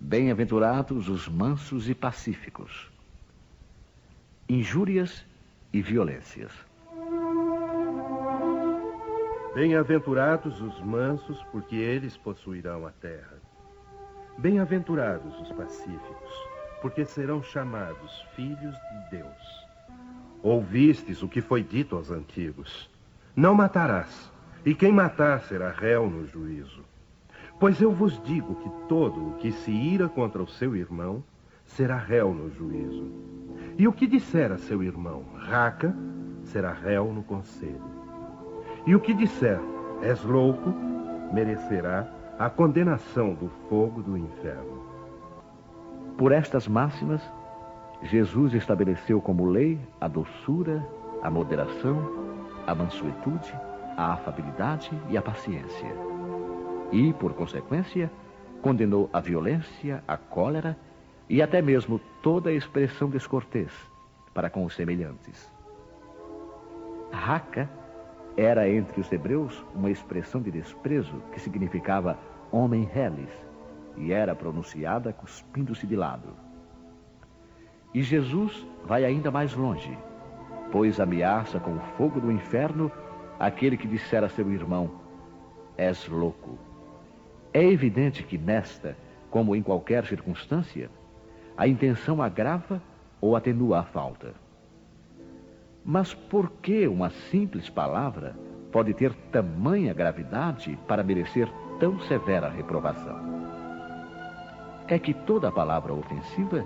Bem-aventurados os mansos e pacíficos. Injúrias e violências. Bem-aventurados os mansos, porque eles possuirão a terra. Bem-aventurados os pacíficos, porque serão chamados filhos de Deus. Ouvistes o que foi dito aos antigos: não matarás, e quem matar será réu no juízo. Pois eu vos digo que todo o que se ira contra o seu irmão será réu no juízo. E o que disser a seu irmão, raca, será réu no conselho. E o que disser, és louco, merecerá a condenação do fogo do inferno. Por estas máximas, Jesus estabeleceu como lei a doçura, a moderação, a mansuetude, a afabilidade e a paciência. E, por consequência, condenou a violência, a cólera e até mesmo toda a expressão descortês para com os semelhantes. Raca era entre os hebreus uma expressão de desprezo que significava homem reles e era pronunciada cuspindo-se de lado. E Jesus vai ainda mais longe, pois ameaça com o fogo do inferno aquele que disser a seu irmão: és louco. É evidente que nesta, como em qualquer circunstância, a intenção agrava ou atenua a falta. Mas por que uma simples palavra pode ter tamanha gravidade para merecer tão severa reprovação? É que toda palavra ofensiva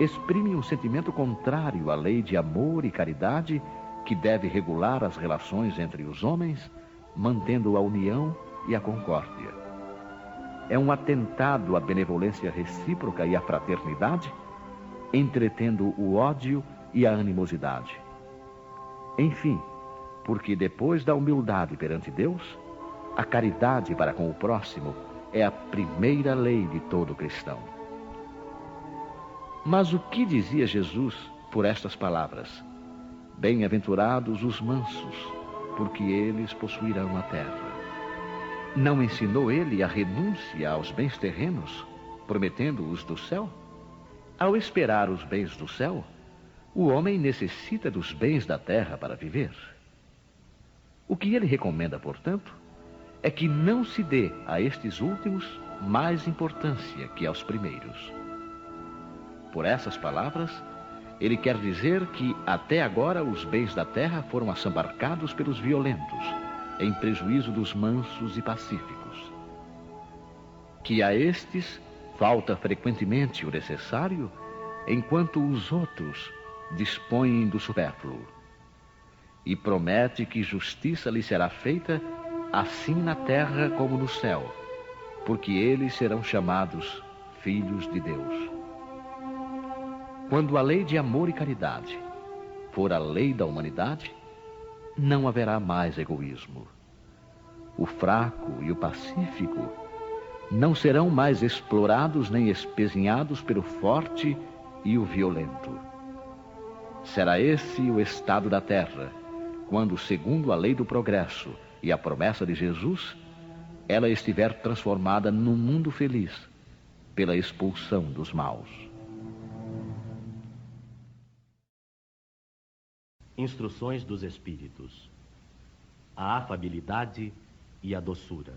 exprime um sentimento contrário à lei de amor e caridade que deve regular as relações entre os homens, mantendo a união e a concórdia. É um atentado à benevolência recíproca e à fraternidade, entretendo o ódio e a animosidade. Enfim, porque depois da humildade perante Deus, a caridade para com o próximo é a primeira lei de todo cristão. Mas o que dizia Jesus por estas palavras? Bem-aventurados os mansos, porque eles possuirão a terra. Não ensinou ele a renúncia aos bens terrenos, prometendo-os do céu? Ao esperar os bens do céu, o homem necessita dos bens da terra para viver. O que ele recomenda, portanto, é que não se dê a estes últimos mais importância que aos primeiros. Por essas palavras, ele quer dizer que até agora os bens da terra foram assambarcados pelos violentos, em prejuízo dos mansos e pacíficos. Que a estes falta frequentemente o necessário, enquanto os outros dispõem do supérfluo. E promete que justiça lhe será feita assim na terra como no céu, porque eles serão chamados filhos de Deus. Quando a lei de amor e caridade for a lei da humanidade, não haverá mais egoísmo. O fraco e o pacífico não serão mais explorados nem espezinhados pelo forte e o violento. Será esse o estado da terra, quando, segundo a lei do progresso e a promessa de Jesus, ela estiver transformada num mundo feliz pela expulsão dos maus. Instruções dos Espíritos: a afabilidade e a doçura.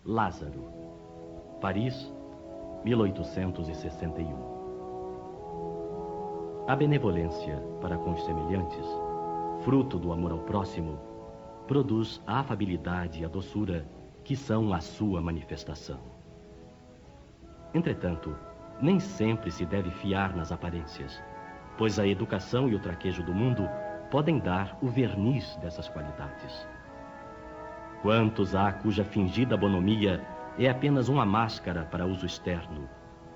Lázaro, Paris, 1861. A benevolência para com os semelhantes, fruto do amor ao próximo, produz a afabilidade e a doçura, que são a sua manifestação. Entretanto, nem sempre se deve fiar nas aparências, pois a educação e o traquejo do mundo podem dar o verniz dessas qualidades. Quantos há cuja fingida bonomia é apenas uma máscara para uso externo,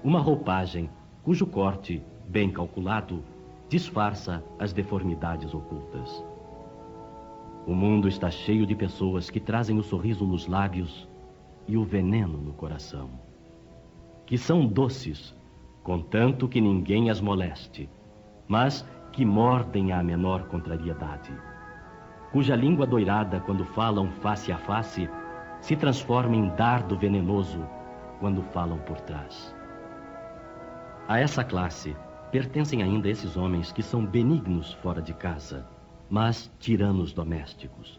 uma roupagem cujo corte, bem calculado, disfarça as deformidades ocultas. O mundo está cheio de pessoas que trazem o sorriso nos lábios e o veneno no coração, que são doces, contanto que ninguém as moleste, mas que mordem à menor contrariedade, cuja língua doirada, quando falam face a face, se transforma em dardo venenoso quando falam por trás. A essa classe pertencem ainda esses homens que são benignos fora de casa, mas tiranos domésticos,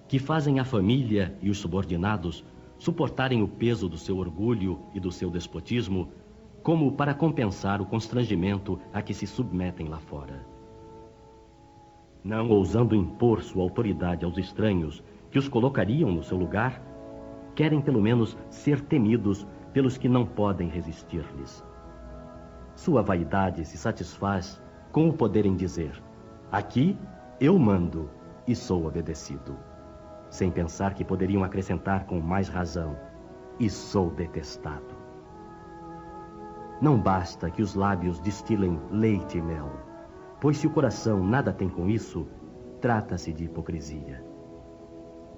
que fazem a família e os subordinados suportarem o peso do seu orgulho e do seu despotismo, como para compensar o constrangimento a que se submetem lá fora. Não ousando impor sua autoridade aos estranhos que os colocariam no seu lugar, querem pelo menos ser temidos pelos que não podem resistir-lhes. Sua vaidade se satisfaz com o poderem dizer: aqui eu mando e sou obedecido, sem pensar que poderiam acrescentar com mais razão: e sou detestado. Não basta que os lábios destilem leite e mel, pois se o coração nada tem com isso, trata-se de hipocrisia.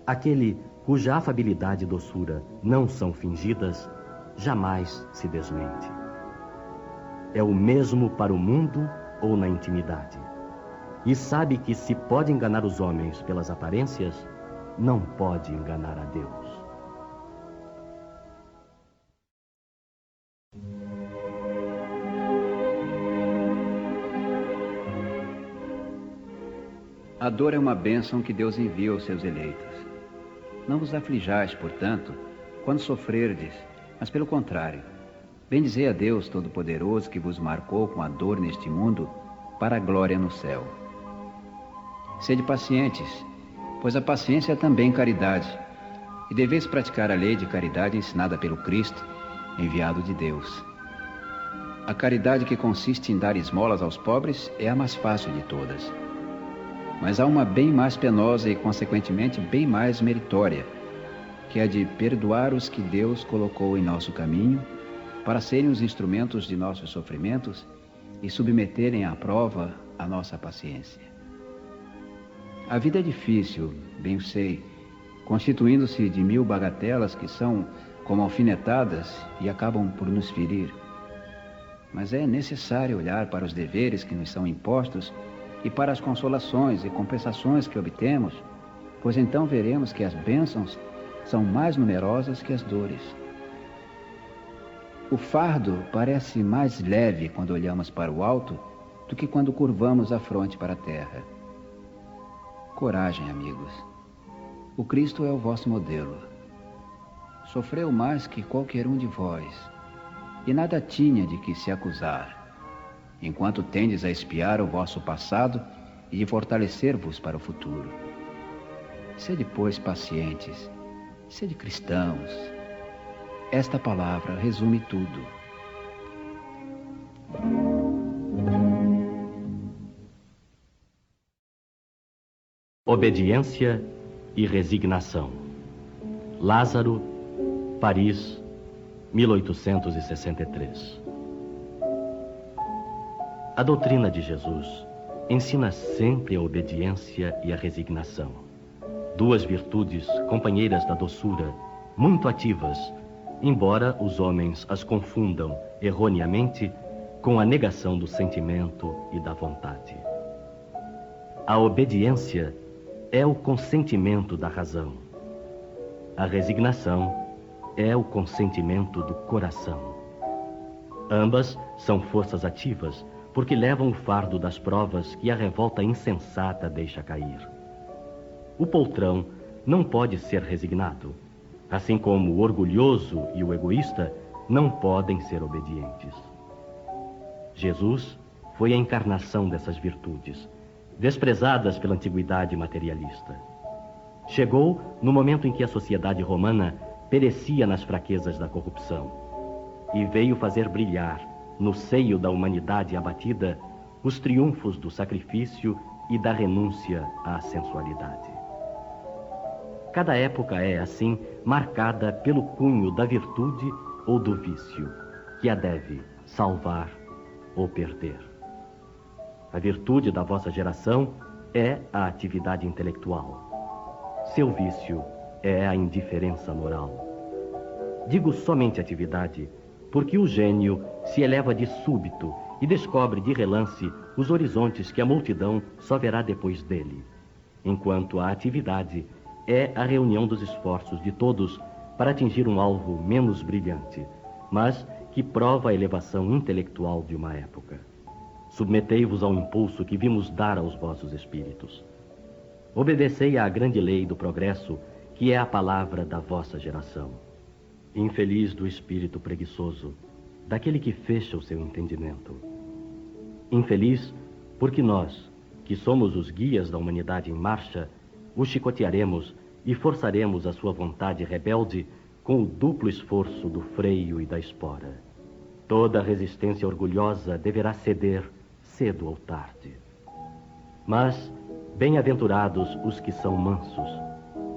Aquele cuja afabilidade e doçura não são fingidas, jamais se desmente. É o mesmo para o mundo ou na intimidade, e sabe que se pode enganar os homens pelas aparências, não pode enganar a Deus. A dor é uma bênção que Deus envia aos seus eleitos. Não vos aflijais, portanto, quando sofrerdes, mas pelo contrário, bendizei a Deus Todo-Poderoso que vos marcou com a dor neste mundo para a glória no céu. Sede pacientes, pois a paciência é também caridade, e deveis praticar a lei de caridade ensinada pelo Cristo, enviado de Deus. A caridade que consiste em dar esmolas aos pobres é a mais fácil de todas. Mas há uma bem mais penosa e, consequentemente, bem mais meritória, que é a de perdoar os que Deus colocou em nosso caminho para serem os instrumentos de nossos sofrimentos e submeterem à prova a nossa paciência. A vida é difícil, bem sei, constituindo-se de 1000 bagatelas que são como alfinetadas e acabam por nos ferir. Mas é necessário olhar para os deveres que nos são impostos e para as consolações e compensações que obtemos, pois então veremos que as bênçãos são mais numerosas que as dores. O fardo parece mais leve quando olhamos para o alto do que quando curvamos a fronte para a terra. Coragem, amigos. O Cristo é o vosso modelo. Sofreu mais que qualquer um de vós, e nada tinha de que se acusar, enquanto tendes a espiar o vosso passado e de fortalecer-vos para o futuro. Sede, pois, pacientes, sede cristãos. Esta palavra resume tudo. Obediência e resignação. Lázaro, Paris, 1863. A doutrina de Jesus ensina sempre a obediência e a resignação. Duas virtudes companheiras da doçura, muito ativas, embora os homens as confundam erroneamente com a negação do sentimento e da vontade. A obediência é o consentimento da razão. A resignação é o consentimento do coração. Ambas são forças ativas, porque levam o fardo das provas que a revolta insensata deixa cair. O poltrão não pode ser resignado, assim como o orgulhoso e o egoísta não podem ser obedientes. Jesus foi a encarnação dessas virtudes, desprezadas pela antiguidade materialista. Chegou no momento em que a sociedade romana perecia nas fraquezas da corrupção e veio fazer brilhar, no seio da humanidade abatida, os triunfos do sacrifício e da renúncia à sensualidade. Cada época é, assim, marcada pelo cunho da virtude ou do vício, que a deve salvar ou perder. A virtude da vossa geração é a atividade intelectual. Seu vício é a indiferença moral. Digo somente atividade, porque o gênio se eleva de súbito e descobre de relance os horizontes que a multidão só verá depois dele, enquanto a atividade é a reunião dos esforços de todos para atingir um alvo menos brilhante, mas que prova a elevação intelectual de uma época. Submetei-vos ao impulso que vimos dar aos vossos espíritos. Obedecei à grande lei do progresso, que é a palavra da vossa geração. Infeliz do espírito preguiçoso, daquele que fecha o seu entendimento. Infeliz porque nós, que somos os guias da humanidade em marcha, o chicotearemos e forçaremos a sua vontade rebelde com o duplo esforço do freio e da espora. Toda resistência orgulhosa deverá ceder cedo ou tarde. Mas bem-aventurados os que são mansos,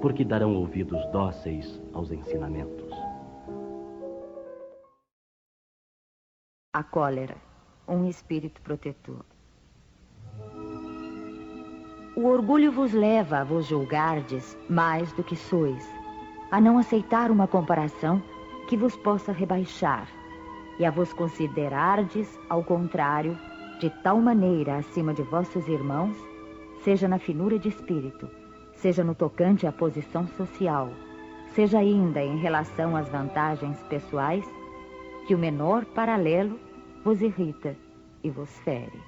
porque darão ouvidos dóceis aos ensinamentos. A cólera, um espírito protetor. O orgulho vos leva a vos julgardes mais do que sois, a não aceitar uma comparação que vos possa rebaixar, e a vos considerardes, ao contrário, de tal maneira acima de vossos irmãos, seja na finura de espírito, seja no tocante à posição social, seja ainda em relação às vantagens pessoais, que o menor paralelo vos irrita e vos fere.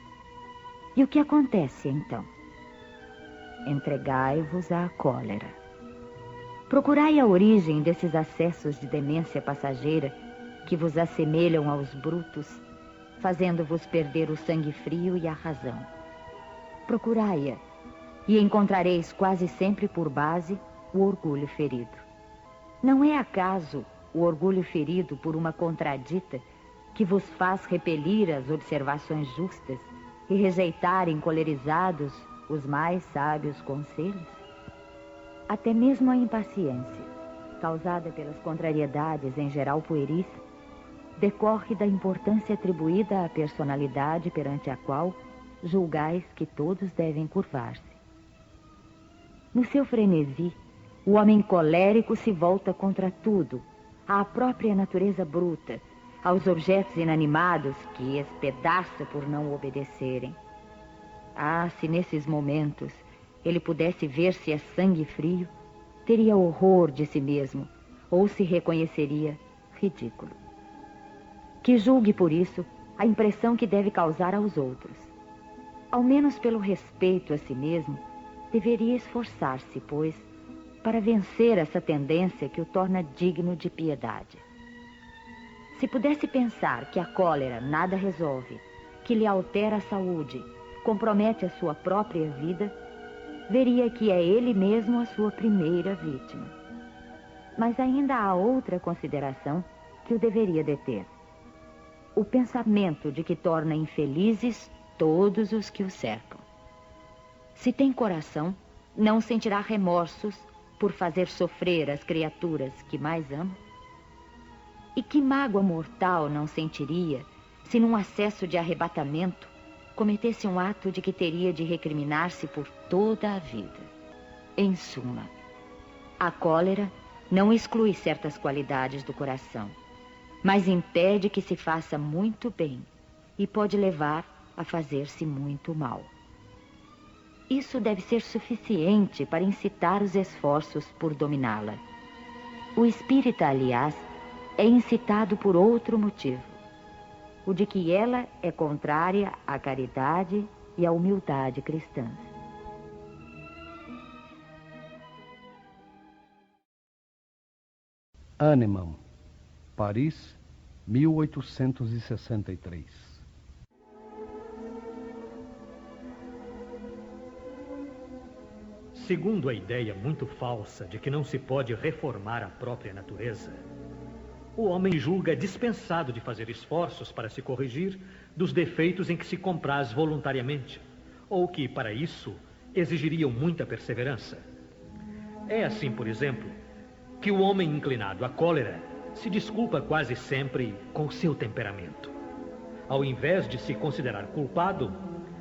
E o que acontece então? Entregai-vos à cólera. Procurai a origem desses acessos de demência passageira que vos assemelham aos brutos, fazendo-vos perder o sangue frio e a razão. Procurai-a, e encontrareis quase sempre por base o orgulho ferido. Não é acaso o orgulho ferido por uma contradita que vos faz repelir as observações justas e rejeitar encolerizados os mais sábios conselhos? Até mesmo a impaciência, causada pelas contrariedades em geral pueris, decorre da importância atribuída à personalidade perante a qual julgais que todos devem curvar-se. No seu frenesi, o homem colérico se volta contra tudo, à própria natureza bruta, aos objetos inanimados que espedaça por não obedecerem. Ah, se nesses momentos ele pudesse ver-se a sangue frio, teria horror de si mesmo, ou se reconheceria ridículo. Que julgue por isso a impressão que deve causar aos outros. Ao menos pelo respeito a si mesmo, deveria esforçar-se, pois, para vencer essa tendência que o torna digno de piedade. Se pudesse pensar que a cólera nada resolve, que lhe altera a saúde, compromete a sua própria vida, veria que é ele mesmo a sua primeira vítima. Mas ainda há outra consideração que o deveria deter. O pensamento de que torna infelizes todos os que o cercam. Se tem coração, não sentirá remorsos por fazer sofrer as criaturas que mais ama? E que mágoa mortal não sentiria se num acesso de arrebatamento cometesse um ato de que teria de recriminar-se por toda a vida? Em suma, a cólera não exclui certas qualidades do coração, mas impede que se faça muito bem e pode levar a fazer-se muito mal. Isso deve ser suficiente para incitar os esforços por dominá-la. O espírita, aliás, é incitado por outro motivo, o de que ela é contrária à caridade e à humildade cristãs. Hahnemann, Paris, 1863. Segundo a ideia muito falsa de que não se pode reformar a própria natureza, o homem julga dispensado de fazer esforços para se corrigir dos defeitos em que se compraz voluntariamente, ou que, para isso, exigiriam muita perseverança. É assim, por exemplo, que o homem inclinado à cólera se desculpa quase sempre com o seu temperamento. Ao invés de se considerar culpado,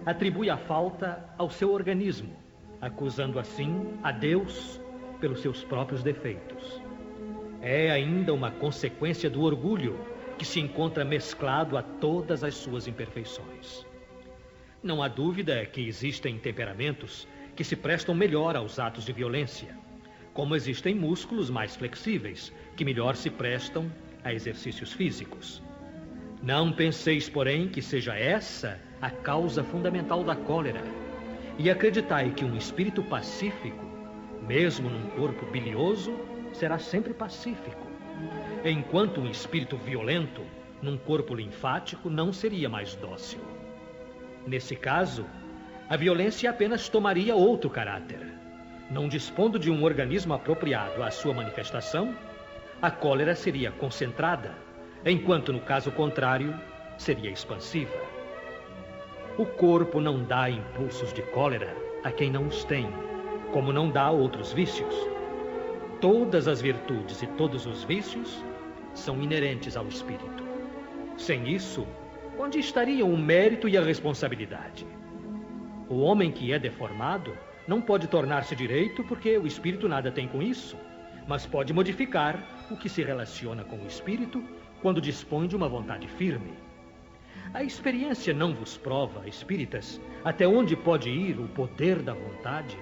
atribui a falta ao seu organismo, acusando assim a Deus pelos seus próprios defeitos. É ainda uma consequência do orgulho que se encontra mesclado a todas as suas imperfeições. Não há dúvida que existem temperamentos que se prestam melhor aos atos de violência, como existem músculos mais flexíveis, que melhor se prestam a exercícios físicos. Não penseis, porém, que seja essa a causa fundamental da cólera, e acreditai que um espírito pacífico, mesmo num corpo bilioso, será sempre pacífico, enquanto um espírito violento, num corpo linfático, não seria mais dócil. Nesse caso, a violência apenas tomaria outro caráter. Não dispondo de um organismo apropriado à sua manifestação, a cólera seria concentrada, enquanto no caso contrário, seria expansiva. O corpo não dá impulsos de cólera a quem não os tem, como não dá a outros vícios. Todas as virtudes e todos os vícios são inerentes ao espírito. Sem isso, onde estariam o mérito e a responsabilidade? O homem que é deformado não pode tornar-se direito porque o espírito nada tem com isso, mas pode modificar o que se relaciona com o espírito quando dispõe de uma vontade firme. A experiência não vos prova, espíritas, até onde pode ir o poder da vontade,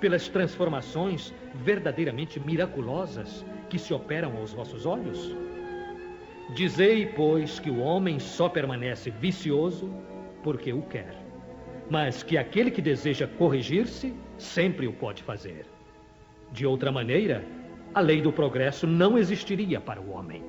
pelas transformações verdadeiramente miraculosas que se operam aos vossos olhos? Dizei, pois, que o homem só permanece vicioso porque o quer, mas que aquele que deseja corrigir-se sempre o pode fazer. De outra maneira, a lei do progresso não existiria para o homem.